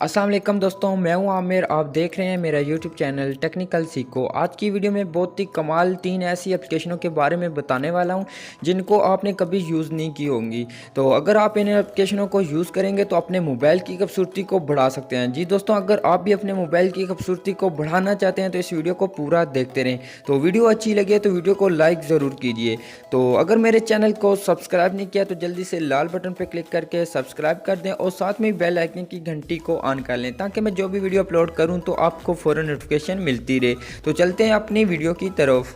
अस्सलाम वालेकुम दोस्तों, मैं हूं आमिर। आप देख रहे हैं मेरा यूट्यूब चैनल टेक्निकल सीखो। आज की वीडियो में बहुत ही कमाल 3 ऐसी एप्लीकेशनों के बारे में बताने वाला हूं जिनको आपने कभी यूज़ नहीं की होंगी। तो अगर आप इन एप्लीकेशनों को यूज़ करेंगे तो अपने मोबाइल की खूबसूरती को बढ़ा सकते हैं। जी दोस्तों, अगर आप भी अपने मोबाइल की खूबसूरती को बढ़ाना चाहते हैं तो इस वीडियो को पूरा देखते रहें। तो वीडियो अच्छी लगे तो वीडियो को लाइक ज़रूर कीजिए। तो अगर मेरे चैनल को सब्सक्राइब नहीं किया तो जल्दी से लाल बटन पर क्लिक करके सब्सक्राइब कर दें और साथ में बेल आइकन की घंटी को ऑन कर लें ताकि मैं जो भी वीडियो अपलोड करूं तो आपको फ़ौरन नोटिफिकेशन मिलती रहे। तो चलते हैं अपनी वीडियो की तरफ।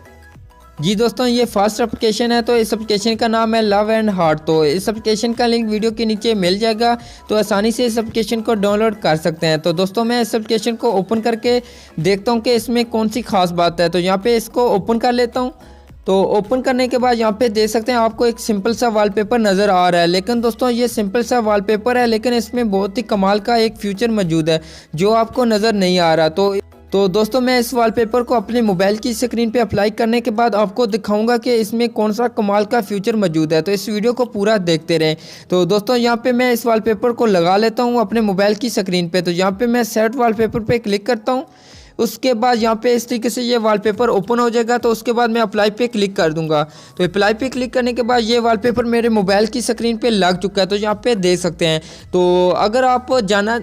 जी दोस्तों, ये फर्स्ट एप्लीकेशन है। तो इस एप्लीकेशन का नाम है लव एंड हार्ट। तो इस एप्लीकेशन का लिंक वीडियो के नीचे मिल जाएगा, तो आसानी से इस एप्लीकेशन को डाउनलोड कर सकते हैं। तो दोस्तों, मैं इस एप्लीकेशन को ओपन करके देखता हूँ कि इसमें कौन सी खास बात है। तो यहाँ पे इसको ओपन कर लेता हूँ। तो ओपन करने के बाद यहाँ पे देख सकते हैं आपको एक सिंपल सा वॉलपेपर नज़र आ रहा है। लेकिन दोस्तों, ये सिंपल सा वॉलपेपर है, लेकिन इसमें बहुत ही कमाल का एक फीचर मौजूद है जो आपको नज़र नहीं आ रहा। तो दोस्तों, मैं इस वॉलपेपर को अपने मोबाइल की स्क्रीन पे अप्लाई करने के बाद आपको दिखाऊंगा कि इसमें कौन सा कमाल का फीचर मौजूद है। तो इस वीडियो को पूरा देखते रहें। तो दोस्तों, यहाँ पे मैं इस वॉलपेपर को लगा लेता हूँ अपने मोबाइल की स्क्रीन पे। तो यहाँ पे मैं सेट वॉलपेपर पे क्लिक करता हूँ। उसके बाद यहाँ पे इस तरीके से ये वॉलपेपर ओपन हो जाएगा। तो उसके बाद मैं अप्लाई पे क्लिक कर दूंगा। तो अप्लाई पे क्लिक करने के बाद ये वॉलपेपर मेरे मोबाइल की स्क्रीन पे लग चुका है। तो यहाँ पे देख सकते हैं। तो अगर आप जाना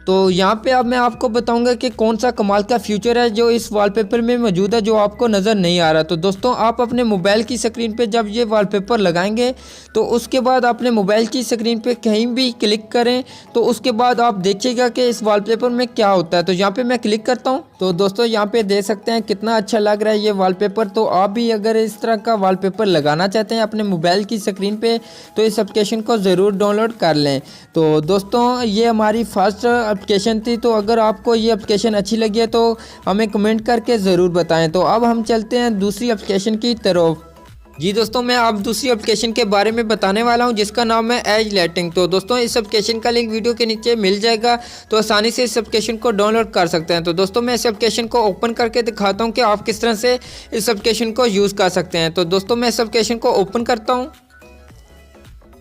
तो यहाँ पे अब मैं आपको बताऊंगा कि कौन सा कमाल का फीचर है जो इस वॉलपेपर में मौजूद है जो आपको नज़र नहीं आ रहा। तो दोस्तों, आप अपने मोबाइल की स्क्रीन पे जब ये वॉलपेपर लगाएंगे तो उसके बाद अपने मोबाइल की स्क्रीन पे कहीं भी क्लिक करें तो उसके बाद आप देखिएगा कि इस वॉलपेपर में क्या होता है। तो यहाँ पे मैं क्लिक करता हूँ। तो दोस्तों, यहाँ पे देख सकते हैं कितना अच्छा लग रहा है ये वॉलपेपर। तो आप भी अगर इस तरह का वॉलपेपर लगाना चाहते हैं अपने मोबाइल की स्क्रीन पे तो इस एप्लीकेशन को ज़रूर डाउनलोड कर लें। तो दोस्तों, ये हमारी फर्स्ट एप्लीकेशन थी। तो अगर आपको ये एप्लीकेशन अच्छी लगी है तो हमें कमेंट करके ज़रूर बताएं। तो अब हम चलते हैं दूसरी एप्लीकेशन की तरफ। जी दोस्तों, मैं अब दूसरी एप्लीकेशन के बारे में बताने वाला हूं जिसका नाम है एज लाइटिंग। तो दोस्तों, इस एप्लीकेशन का लिंक वीडियो के नीचे मिल जाएगा, तो आसानी से इस एप्लीकेशन को डाउनलोड कर सकते हैं। तो दोस्तों, मैं इस एप्लीकेशन को ओपन करके दिखाता हूं कि आप किस तरह से इस एप्लीकेशन को यूज़ कर सकते हैं। तो दोस्तों, मैं इस एप्लीकेशन को ओपन करता हूँ।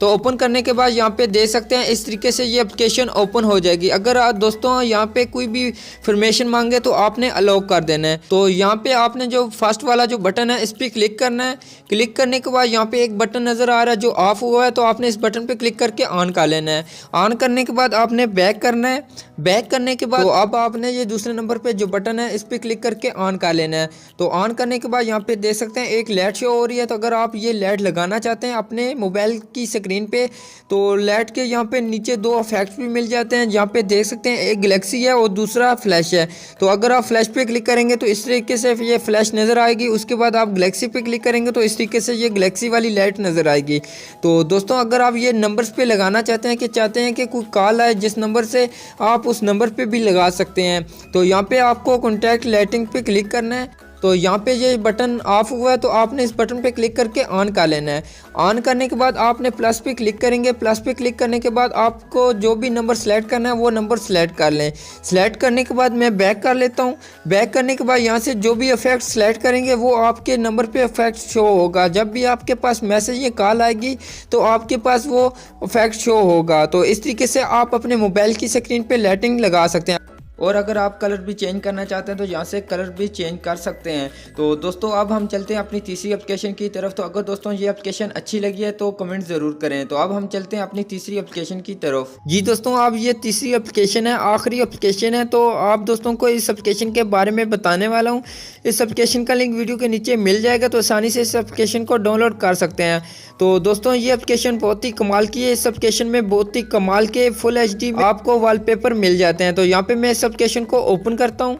तो ओपन करने के बाद यहाँ पे देख सकते हैं इस तरीके से ये एप्लीकेशन ओपन हो जाएगी। अगर आप दोस्तों यहाँ पे कोई भी इंफॉर्मेशन मांगे तो आपने अलाउ कर देना है। तो यहाँ पे आपने जो फर्स्ट वाला जो बटन है इस पर क्लिक करना है। क्लिक करने के बाद यहाँ पे एक बटन नज़र आ रहा है जो ऑफ हुआ है, तो आपने इस बटन पे क्लिक करके ऑन कर लेना है। ऑन करने के बाद आपने बैक करना है। बैक करने के बाद तो अब आपने ये दूसरे नंबर पे जो बटन है इस पर क्लिक करके ऑन कर लेना है। तो ऑन करने के बाद यहाँ पे देख सकते हैं एक लाइट शो हो रही है। तो अगर आप ये लाइट लगाना चाहते हैं अपने मोबाइल की स्क्रीन पे तो लाइट के यहाँ पे नीचे दो इफेक्ट्स भी मिल जाते हैं। यहाँ पे देख सकते हैं एक गैलेक्सी है और दूसरा फ्लैश है। तो अगर आप फ्लैश पे क्लिक करेंगे तो इस तरीके से ये फ्लैश नज़र आएगी। उसके बाद आप गैलेक्सी पे क्लिक करेंगे तो इस तरीके से ये गैलेक्सी वाली लाइट नज़र आएगी। तो दोस्तों, अगर आप ये नंबर्स पे लगाना चाहते हैं कि कोई कॉल आए जिस नंबर से, आप उस नंबर पे भी लगा सकते हैं। तो यहाँ पे आपको कॉन्टैक्ट लाइटिंग पे क्लिक करना है। तो यहाँ पे ये बटन ऑफ हुआ है, तो आपने इस बटन पे क्लिक करके ऑन कर लेना है। ऑन करने के बाद आपने प्लस पे क्लिक करेंगे। प्लस पे क्लिक करने के बाद आपको जो भी नंबर सेलेक्ट करना है वो नंबर सेलेक्ट कर लें। सेलेक्ट करने के बाद मैं बैक कर लेता हूँ। बैक करने के बाद यहाँ से जो भी इफेक्ट सेलेक्ट करेंगे वो आपके नंबर पे इफेक्ट शो होगा। जब भी आपके पास मैसेज या कॉल आएगी तो आपके पास वो इफेक्ट शो होगा। तो इस तरीके से आप अपने मोबाइल की स्क्रीन पे लाइटिंग लगा सकते हैं। और अगर आप कलर भी चेंज करना चाहते हैं तो यहाँ से कलर भी चेंज कर सकते हैं। तो दोस्तों, अब हम चलते हैं अपनी तीसरी एप्लीकेशन की तरफ। तो अगर दोस्तों ये एप्लीकेशन अच्छी लगी है तो कमेंट ज़रूर करें। तो अब हम चलते हैं अपनी तीसरी एप्लीकेशन की तरफ। जी दोस्तों, अब ये तीसरी एप्लीकेशन है, आखिरी एप्लीकेशन है। तो आप दोस्तों को इस एप्लीकेशन के बारे में बताने वाला हूँ। इस एप्लीकेशन का लिंक वीडियो के नीचे मिल जाएगा, तो आसानी से इस एप्लीकेशन को डाउनलोड कर सकते हैं। तो दोस्तों, ये एप्लीकेशन बहुत ही कमाल की है। इस एप्लीकेशन में बहुत ही कमाल के फुल HD में आपको वॉलपेपर मिल जाते हैं। तो यहाँ पे मैं इस एप्लीकेशन को ओपन करता हूँ।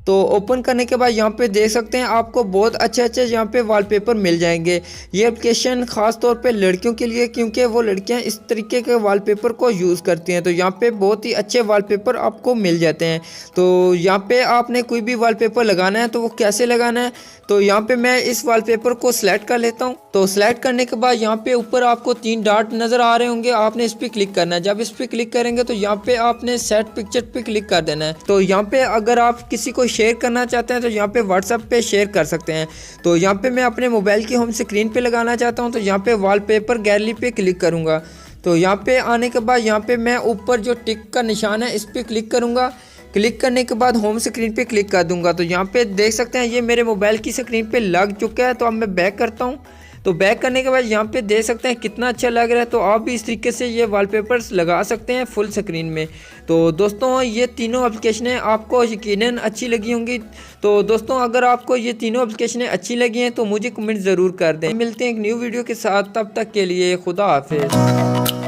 तो ओपन करने के बाद यहाँ पे देख सकते हैं आपको बहुत अच्छे यहाँ पे वॉलपेपर मिल जाएंगे। ये एप्लीकेशन ख़ास तौर पे लड़कियों के लिए, क्योंकि वो लड़कियाँ इस तरीके के वॉलपेपर को यूज़ करती हैं। तो यहाँ पे बहुत ही अच्छे वॉलपेपर आपको मिल जाते हैं। तो यहाँ पे आपने कोई भी वॉलपेपर लगाना है तो वो कैसे लगाना है, तो यहाँ पे मैं इस वॉलपेपर को सिलेक्ट कर लेता हूँ। तो सिलेक्ट करने के बाद यहाँ पे ऊपर आपको 3 डॉट नज़र आ रहे होंगे, आपने इस पर क्लिक करना है। जब इस पर क्लिक करेंगे तो यहाँ पे आपने सेट पिक्चर पे क्लिक कर देना है। तो यहाँ पे अगर आप किसी को शेयर करना चाहते हैं तो यहाँ पे व्हाट्सएप पे शेयर कर सकते हैं। तो यहाँ पे मैं अपने मोबाइल की होम स्क्रीन पे लगाना चाहता हूँ, तो यहाँ पे वॉलपेपर गैलरी पे क्लिक करूँगा। तो यहाँ पे आने के बाद यहाँ पे मैं ऊपर जो टिक का निशान है इस पर क्लिक करूँगा। क्लिक करने के बाद होम स्क्रीन पे क्लिक कर दूंगा। तो यहाँ पे देख सकते हैं ये मेरे मोबाइल की स्क्रीन पे लग चुका है। तो अब मैं बैक करता हूँ। तो बैक करने के बाद यहाँ पे देख सकते हैं कितना अच्छा लग रहा है। तो आप भी इस तरीके से ये वॉलपेपर्स लगा सकते हैं फुल स्क्रीन में। तो दोस्तों ये तीनों एप्लीकेशनें आपको यकीनन अच्छी लगी होंगी। तो दोस्तों अगर आपको ये तीनों एप्लीकेशनें अच्छी लगी हैं तो मुझे कमेंट ज़रूर कर दें। मिलते हैं एक न्यू वीडियो के साथ, तब तक के लिए खुदा हाफिज़।